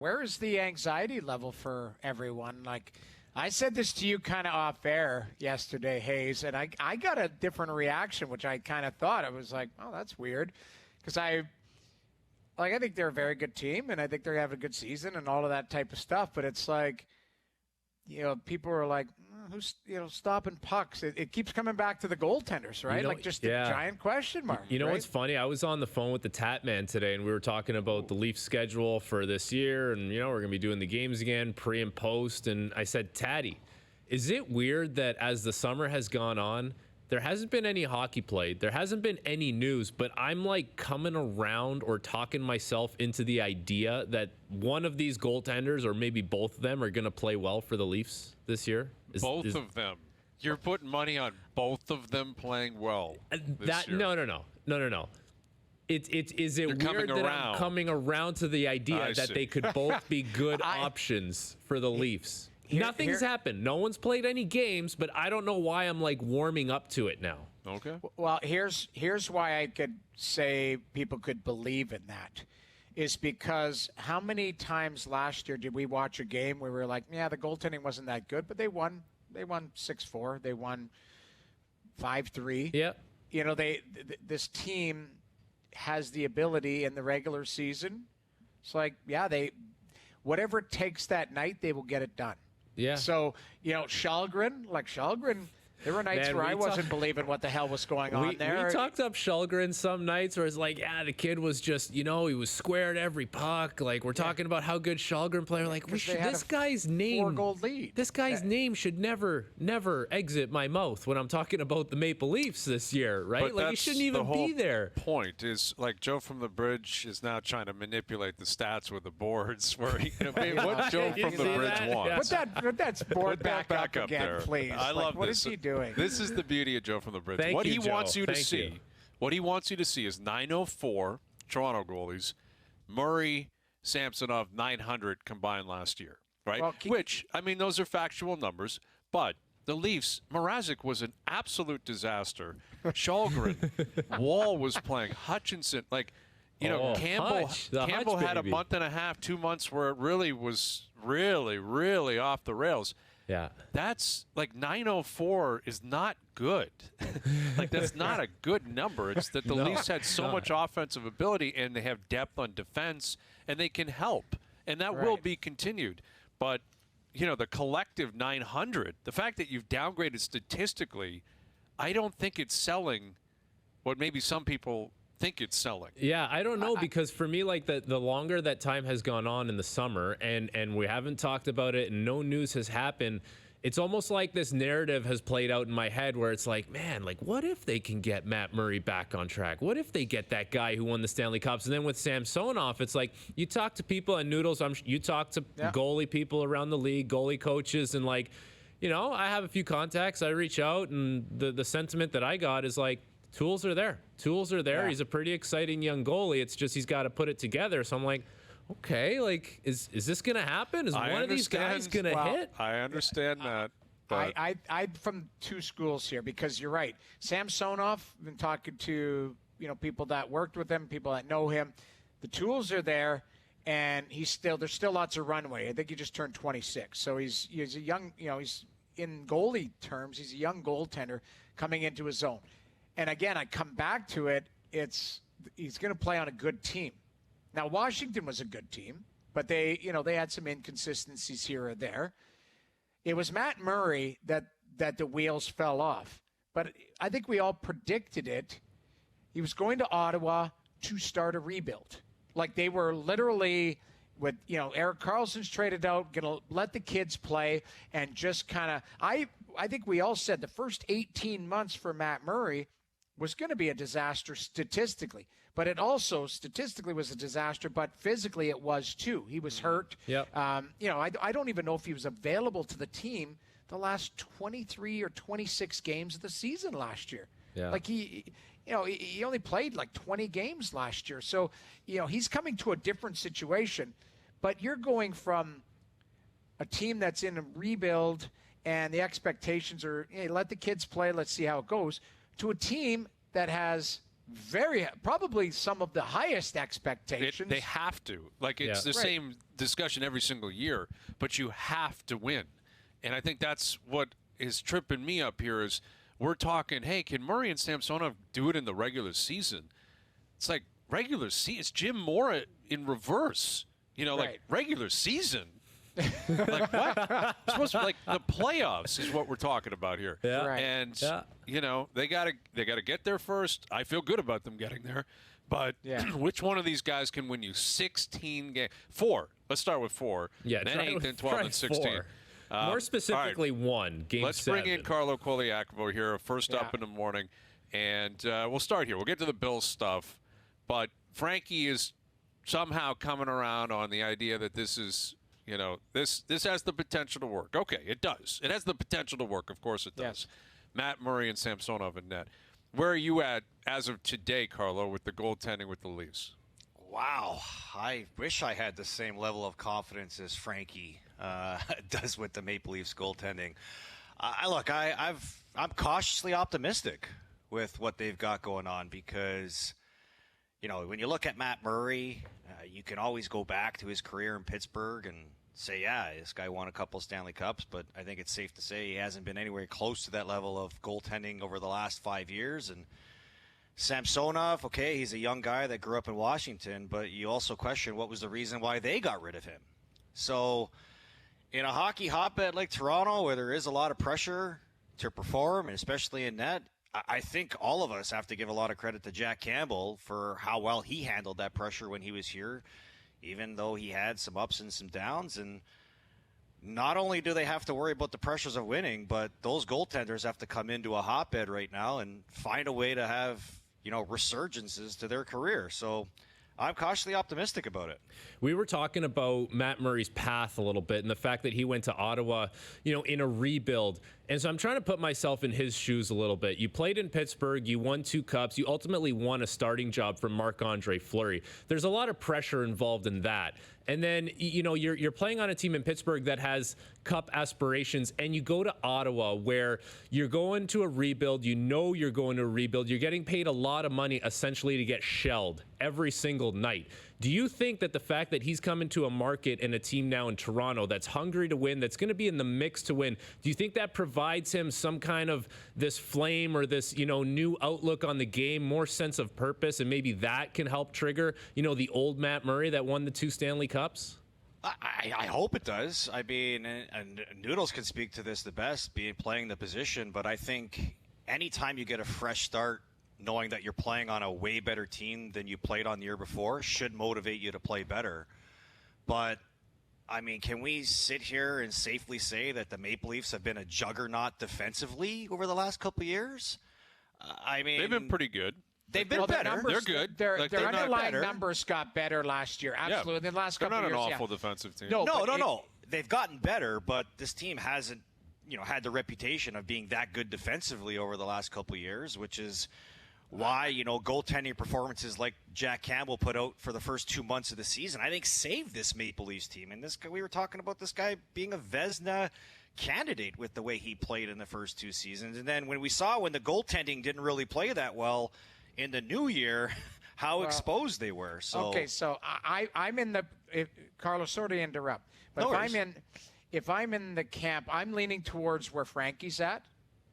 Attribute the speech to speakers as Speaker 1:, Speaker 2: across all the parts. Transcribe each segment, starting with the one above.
Speaker 1: Where is the anxiety level for everyone? Like, I said this to you kind of off air yesterday, Hayes, and I got a different reaction, which I kind of thought. I was like, oh, that's weird. Because I think they're a very good team, and I think they're having a good season and all of that type of stuff. But it's like, people are like, who's, stopping pucks? It keeps coming back to the goaltenders, right? The giant question mark.
Speaker 2: You know
Speaker 1: right?
Speaker 2: what's funny? I was on the phone with the Tat Man today, and we were talking about the Leafs schedule for this year, and, we're going to be doing the games again, pre and post. And I said, Tatty, is it weird that as the summer has gone on, there hasn't been any hockey played. There hasn't been any news, but I'm like coming around or talking myself into the idea that one of these goaltenders or maybe both of them are going to play well for the Leafs this year.
Speaker 3: Both of them. You're putting money on both of them playing well this year.
Speaker 2: No. Is it weird that I'm coming around to the idea that they could both be good options for the Leafs? Nothing's happened. No one's played any games, but I don't know why I'm like warming up to it now.
Speaker 3: Okay.
Speaker 1: Well, here's why I could say people could believe in that, is because how many times last year did we watch a game where we were like, yeah, the goaltending wasn't that good, but they won. They won 6-4. They won 5-3.
Speaker 2: Yeah.
Speaker 1: This team has the ability in the regular season. It's like, yeah, whatever it takes that night, they will get it done.
Speaker 2: Yeah.
Speaker 1: So, Källgren, there were nights where I wasn't believing what the hell was going on there.
Speaker 2: We talked up Källgren some nights where it's like, the kid was just, he was squared every puck. Like, we're talking about how good Källgren player. Like, this guy's name,
Speaker 1: 4-goal lead.
Speaker 2: This guy's name should never exit my mouth when I'm talking about the Maple Leafs this year, right?
Speaker 3: But
Speaker 2: he shouldn't even be there.
Speaker 3: Point is, like, Joe from the Bridge is now trying to manipulate the stats with the boards where what Joe from the Bridge wants.
Speaker 1: Put that board back up again,
Speaker 3: there.
Speaker 1: please.
Speaker 3: I love
Speaker 1: what
Speaker 3: this.
Speaker 1: Is he doing?
Speaker 3: This is the beauty of Joe from the Bridge.
Speaker 2: Thank
Speaker 3: what
Speaker 2: you,
Speaker 3: he
Speaker 2: Joe.
Speaker 3: wants you to
Speaker 2: Thank
Speaker 3: see,
Speaker 2: you.
Speaker 3: what he wants you to see is 904 Toronto goalies, Murray, Samsonov 900 combined last year, right?
Speaker 1: Well,
Speaker 3: those are factual numbers, but the Leafs, Mrazek was an absolute disaster. Källgren, Wall was playing, Hutchinson, Campbell had a month and a half, 2 months where it really was really off the rails.
Speaker 2: Yeah.
Speaker 3: That's 904 is not good. That's not a good number. It's that the Leafs had so much offensive ability and they have depth on defense and they can help. And that will be continued. But, the collective 900, the fact that you've downgraded statistically, I don't think it's selling what maybe some people think it's selling.
Speaker 2: Yeah, I don't know, because for me, the longer that time has gone on in the summer and we haven't talked about it and no news has happened, it's almost like this narrative has played out in my head where it's like, man, what if they can get Matt Murray back on track? What if they get that guy who won the Stanley Cups? And then with Samsonov, it's like you talk to people and Noodles, you talk to goalie people around the league, goalie coaches, and I have a few contacts. I reach out, and the sentiment that I got is like, tools are there. Yeah. He's a pretty exciting young goalie. It's just he's got to put it together. So I'm like, okay, is this going to happen? Is one of these guys going to hit?
Speaker 3: I understand that. But
Speaker 1: I'm from two schools here, because you're right. Samsonov, I've been talking to people that worked with him, people that know him. The tools are there, and there's still lots of runway. I think he just turned 26, so he's a young, he's in goalie terms, he's a young goaltender coming into his own. And again, I come back to it. He's going to play on a good team. Now, Washington was a good team, but they had some inconsistencies here or there. It was Matt Murray that the wheels fell off. But I think we all predicted it. He was going to Ottawa to start a rebuild. They were literally with, Erik Karlsson's traded out, going to let the kids play and just kind of I think we all said the first 18 months for Matt Murray was going to be a disaster statistically, but it also statistically was a disaster, but physically it was too. He was hurt.
Speaker 2: Yep.
Speaker 1: I don't even know if he was available to the team the last 23 or 26 games of the season last year.
Speaker 2: Yeah.
Speaker 1: He only played 20 games last year. So, he's coming to a different situation, but you're going from a team that's in a rebuild and the expectations are, hey, let the kids play, let's see how it goes, to a team that has probably some of the highest expectations.
Speaker 3: They have to. Like, it's the same discussion every single year, but you have to win. And I think that's what is tripping me up here is we're talking, hey, can Murray and Samsonov do it in the regular season? It's like regular season. It's Jim Mora in reverse. You know, like regular season. Like what? It's supposed to be like the playoffs is what we're talking about here.
Speaker 2: Yeah.
Speaker 1: Right.
Speaker 3: And you know, they gotta get there first. I feel good about them getting there. But which one of these guys can win you 16 games? 4. Let's start with 4.
Speaker 2: Yeah,
Speaker 3: then 8, then 12, and 16.
Speaker 2: More specifically,
Speaker 3: right.
Speaker 2: 1. Game
Speaker 3: Let's
Speaker 2: 7.
Speaker 3: bring in Carlo Colaiacovo here, first up in the morning. And we'll start here. We'll get to the Bills stuff. But Frankie is somehow coming around on the idea that this is, you know, this has the potential to work. Okay, it does. It has the potential to work. Of course it does.
Speaker 1: Yes.
Speaker 3: Matt Murray and Samsonov in net. Where are you at as of today, Carlo, with the goaltending with the Leafs?
Speaker 4: Wow. I wish I had the same level of confidence as Frankie does with the Maple Leafs goaltending. I'm cautiously optimistic with what they've got going on because, you know, when you look at Matt Murray, you can always go back to his career in Pittsburgh and say, yeah, this guy won a couple Stanley Cups, but I think it's safe to say he hasn't been anywhere close to that level of goaltending over the last 5 years. And Samsonov, okay, he's a young guy that grew up in Washington, but you also question what was the reason why they got rid of him. So in a hockey hotbed like Toronto, where there is a lot of pressure to perform, and especially in net, I think all of us have to give a lot of credit to Jack Campbell for how well he handled that pressure when he was here, even though he had some ups and some downs. And not only do they have to worry about the pressures of winning, but those goaltenders have to come into a hotbed right now and find a way to have, you know, resurgences to their career. So I'm cautiously optimistic about it.
Speaker 2: We were talking about Matt Murray's path a little bit and the fact that he went to Ottawa, you know, in a rebuild. And so I'm trying to put myself in his shoes a little bit. You played in Pittsburgh, you won 2 cups, you ultimately won a starting job from Marc-Andre Fleury. There's a lot of pressure involved in that. And then, you know, you're playing on a team in Pittsburgh that has cup aspirations, and you go to Ottawa where you're going to a rebuild. You know you're going to a rebuild. You're getting paid a lot of money essentially to get shelled every single night. Do you think that the fact that he's coming to a market and a team now in Toronto that's hungry to win, that's going to be in the mix to win, do you think that provides him some kind of this flame or this, you know, new outlook on the game, more sense of purpose, and maybe that can help trigger, you know, the old Matt Murray that won the 2 Stanley Cups?
Speaker 4: I hope it does. I mean, and Noodles can speak to this the best, playing the position, but I think anytime you get a fresh start, knowing that you're playing on a way better team than you played on the year before should motivate you to play better. But, I mean, can we sit here and safely say that the Maple Leafs have been a juggernaut defensively over the last couple of years? I mean,
Speaker 3: they've been pretty good.
Speaker 4: They've been better.
Speaker 3: They're good.
Speaker 1: Their
Speaker 3: they're
Speaker 1: underlying numbers got better last year. Absolutely. In the last couple of years.
Speaker 3: They're not an awful defensive team.
Speaker 4: No. They've gotten better, but this team hasn't, you know, had the reputation of being that good defensively over the last couple of years, which is why, you know, goaltending performances like Jack Campbell put out for the first 2 months of the season, I think saved this Maple Leafs team. And this guy, we were talking about this guy being a Vezina candidate with the way he played in the first 2 seasons. And then when the goaltending didn't really play that well in the new year, how exposed they were. So
Speaker 1: okay, so I'm in the Carlos, sorry to interrupt, but if I'm in the camp, I'm leaning towards where Frankie's at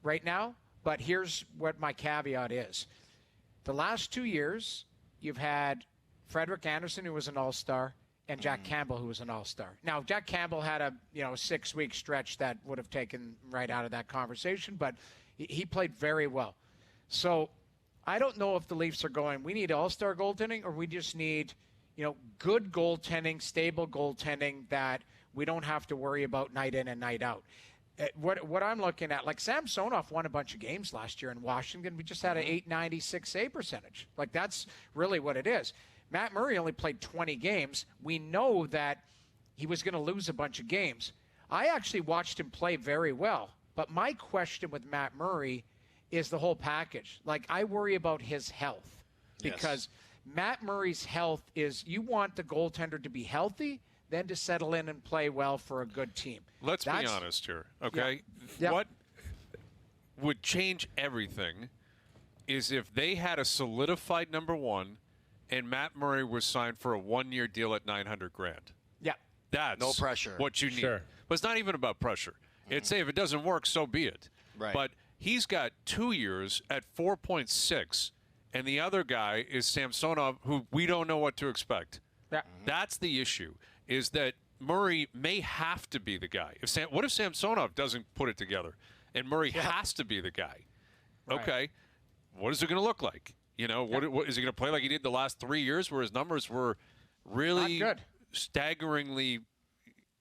Speaker 1: right now. But here's what my caveat is. The last 2 years, you've had Frederik Andersen, who was an all-star, and Jack Campbell, who was an all-star. Now, Jack Campbell had a 6-week stretch that would have taken right out of that conversation, but he played very well. So I don't know if the Leafs are going, we need all-star goaltending, or we just need, you know, good goaltending, stable goaltending that we don't have to worry about night in and night out. What I'm looking at, like Samsonov won a bunch of games last year in Washington. We just had an .896 save percentage. Like, that's really what it is. Matt Murray only played 20 games. We know that he was going to lose a bunch of games. I actually watched him play very well. But my question with Matt Murray is the whole package. Like, I worry about his health because Matt Murray's health is, you want the goaltender to be healthy, then to settle in and play well for a good team.
Speaker 3: Let's be honest here, okay?
Speaker 1: Yeah.
Speaker 3: What would change everything is if they had a solidified number one and Matt Murray was signed for a 1-year deal at $900,000.
Speaker 1: Yeah.
Speaker 3: That's
Speaker 4: No pressure.
Speaker 3: what you need.
Speaker 2: Sure.
Speaker 3: But it's not even about pressure. It's say if it doesn't work, so be it.
Speaker 4: Right.
Speaker 3: But he's got 2 years at 4.6, and the other guy is Samsonov, who we don't know what to expect.
Speaker 1: Yeah.
Speaker 3: That's the issue, is that Murray may have to be the guy. What if Samsonov doesn't put it together and Murray has to be the guy?
Speaker 1: Right.
Speaker 3: Okay, what is it going to look like? You know, what is he going to play like he did the last 3 years, where his numbers were really
Speaker 1: Not good.
Speaker 3: staggeringly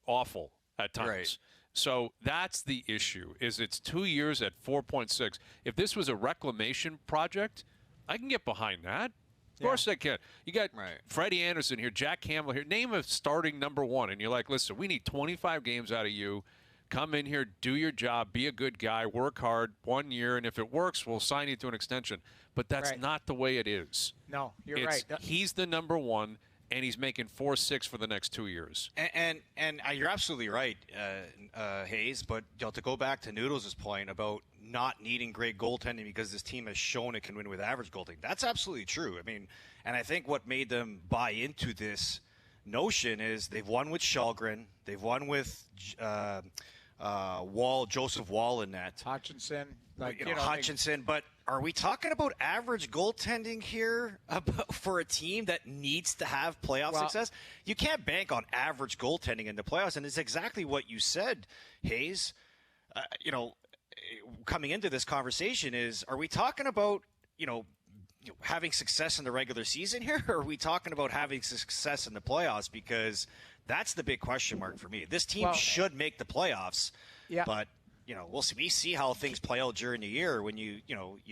Speaker 3: awful at times?
Speaker 4: Right.
Speaker 3: So that's the issue. Is it's 2 years at 4.6. If this was a reclamation project, I can get behind that. Of course I can. You got Freddie Anderson here, Jack Campbell here. Name a starting number one, and you're like, listen, we need 25 games out of you. Come in here, do your job, be a good guy, work hard, 1 year, and if it works, we'll sign you to an extension. But that's not the way it is.
Speaker 1: No, you're right.
Speaker 3: He's the number one, and he's making 4.6 for the next 2 years.
Speaker 4: And you're absolutely right, Hayes. But to go back to Noodles' point about not needing great goaltending because this team has shown it can win with average goaltending, that's absolutely true. I mean, and I think what made them buy into this notion is they've won with Shalgren, they've won with Joseph Wall in net,
Speaker 1: Hutchinson,
Speaker 4: Hutchinson. But are we talking about average goaltending here for a team that needs to have playoff success? You can't bank on average goaltending in the playoffs, and it's exactly what you said, Hayes. Coming into this conversation are we talking about, having success in the regular season here, or are we talking about having success in the playoffs? Because that's the big question mark for me. This team should make the playoffs, but we'll see. We see how things play out during the year when you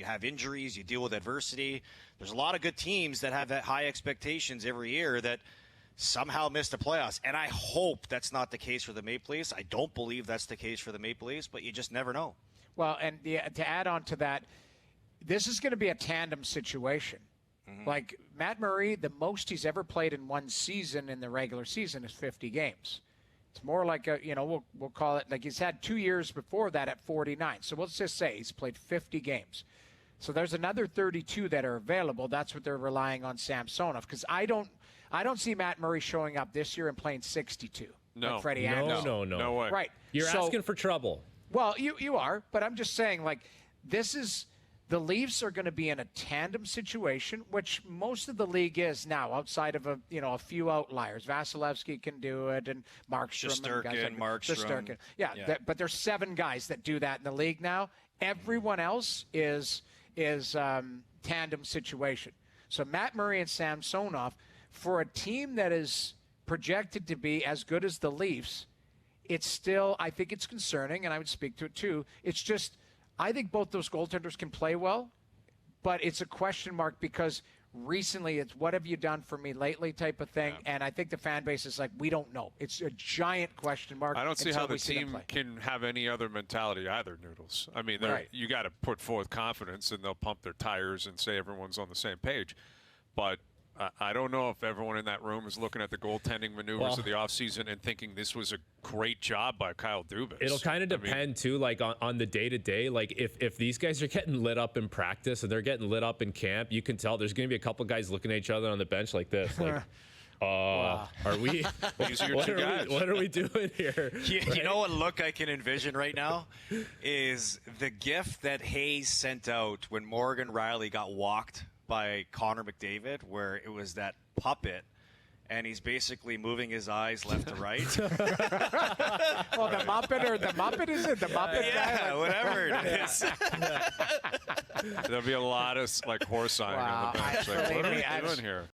Speaker 4: have injuries, you deal with adversity. There's a lot of good teams that have that high expectations every year that somehow miss the playoffs, and I hope that's not the case for the Maple Leafs. I don't believe that's the case for the Maple Leafs, but you just never know.
Speaker 1: Well, and to add on to that, this is going to be a tandem situation. Like Matt Murray, the most he's ever played in one season in the regular season is 50 games. It's more like we'll call it like he's had 2 years before that at 49. So let's just say he's played 50 games. So there's another 32 that are available. That's what they're relying on Samsonov, because I don't see Matt Murray showing up this year and playing 62.
Speaker 3: No,
Speaker 1: like Freddie Anderson.
Speaker 3: No way.
Speaker 1: Right.
Speaker 2: You're asking for trouble.
Speaker 1: Well, you are, but I'm just saying, like, this is the Leafs are going to be in a tandem situation, which most of the league is now, outside of a few outliers. Vasilevsky can do it, and Markstrom,
Speaker 4: Markstrom.
Speaker 1: Yeah. But there's 7 guys that do that in the league now. Everyone else is tandem situation. So Matt Murray and Samsonov, for a team that is projected to be as good as the Leafs, it's still, I think it's concerning, and I would speak to it too. It's just, I think both those goaltenders can play well, but it's a question mark because recently it's what have you done for me lately type of thing, and I think the fan base is like, we don't know. It's a giant question mark.
Speaker 3: I don't see how the team can have any other mentality either, Noodles. I mean, you got to put forth confidence, and they'll pump their tires and say everyone's on the same page. But I don't know if everyone in that room is looking at the goaltending maneuvers of the offseason and thinking this was a great job by Kyle Dubas.
Speaker 2: It'll kind of depend, too, like on the day-to-day. Like, if these guys are getting lit up in practice and they're getting lit up in camp, you can tell there's going to be a couple guys looking at each other on the bench like this. Like, are we? What are we doing here?
Speaker 4: You know what look I can envision right now is the gif that Hayes sent out when Morgan Riley got walked by Connor McDavid, where it was that puppet, and he's basically moving his eyes left to right.
Speaker 1: Well, the Muppet is it? The Muppet guy?
Speaker 4: Yeah, whatever it is.
Speaker 3: There'll be a lot of horse eyeing on the bench. Like, what are we doing here?